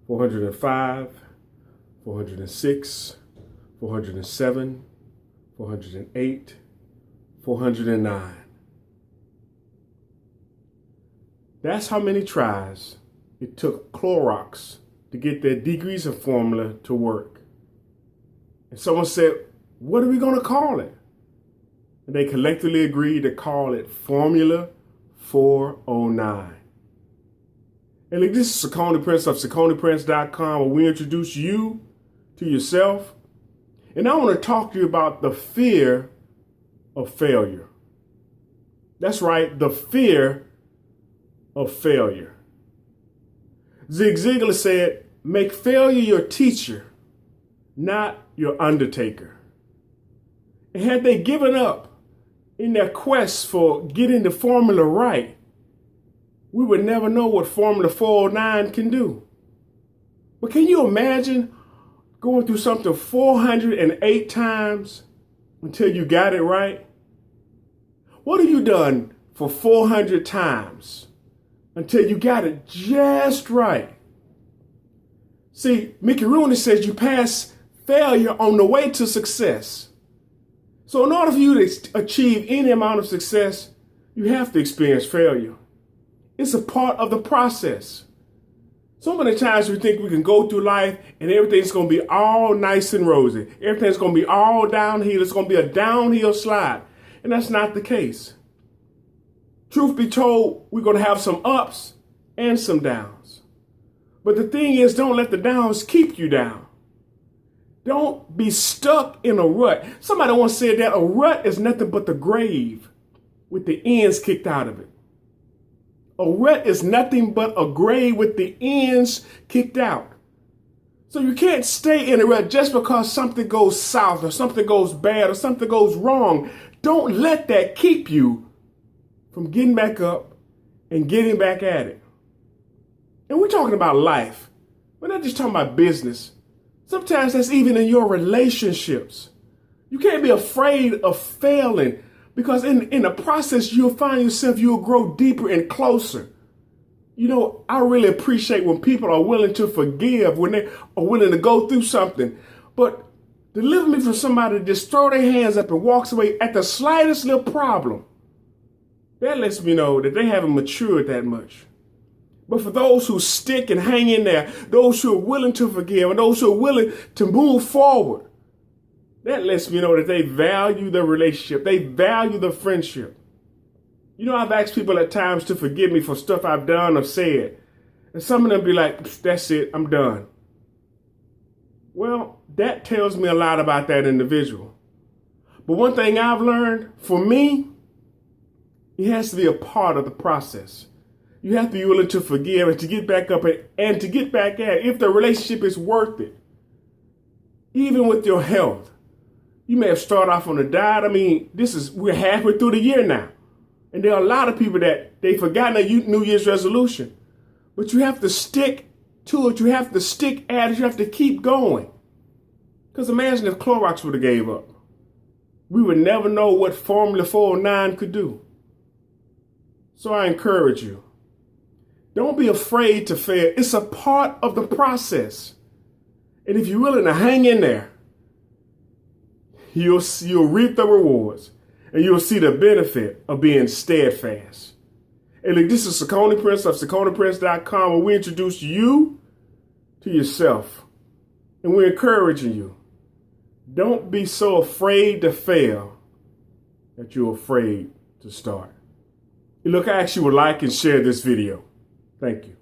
405, 406, 407, 408, 409. That's how many tries it took Clorox to get their degreasing formula to work. And someone said, what are we going to call it? And they collectively agreed to call it Formula 409. And look, this is Saucony Prince of SauconyPrince.com, where we introduce you to yourself. And I want to talk to you about the fear of failure. That's right, the fear of failure. Zig Ziglar said, make failure your teacher, not your undertaker. And had they given up in their quest for getting the formula right, we would never know what Formula 409 can do. But can you imagine going through something 408 times until you got it right? What have you done for 400 times until you got it just right? See, Mickey Rooney says you pass failure on the way to success. So in order for you to achieve any amount of success, you have to experience failure. It's a part of the process. So many times we think we can go through life and everything's going to be all nice and rosy. Everything's going to be all downhill. It's going to be a downhill slide. And that's not the case. Truth be told, we're going to have some ups and some downs. But the thing is, don't let the downs keep you down. Don't be stuck in a rut. Somebody once said that a rut is nothing but the grave with the ends kicked out of it. A rut is nothing but a grave with the ends kicked out. So you can't stay in a rut just because something goes south or something goes bad or something goes wrong. Don't let that keep you from getting back up and getting back at it. And we're talking about life. We're not just talking about business. Sometimes that's even in your relationships. You can't be afraid of failing, because in the process, you'll find yourself, you'll grow deeper and closer. You know, I really appreciate when people are willing to forgive, when they are willing to go through something. But deliver me from somebody that just throw their hands up and walks away at the slightest little problem. That lets me know that they haven't matured that much. But for those who stick and hang in there, those who are willing to forgive and those who are willing to move forward, that lets me know that they value the relationship. They value the friendship. You know, I've asked people at times to forgive me for stuff I've done or said. And some of them be like, that's it, I'm done. Well, that tells me a lot about that individual. But one thing I've learned, for me, it has to be a part of the process. You have to be willing to forgive and to get back up and to get back at it if the relationship is worth it. Even with your health. You may have started off on a diet. I mean, we're halfway through the year now. And there are a lot of people that they've forgotten a New Year's resolution. But you have to stick to it. You have to stick at it. You have to keep going. Because imagine if Clorox would have gave up. We would never know what Formula 409 could do. So I encourage you. Don't be afraid to fail. It's a part of the process. And if you're willing to hang in there, you'll reap the rewards and you'll see the benefit of being steadfast. And look, this is Saucony Prince of SauconyPrince.com, where we introduce you to yourself. And we're encouraging you. Don't be so afraid to fail that you're afraid to start. And look, I ask you to like and share this video. Thank you.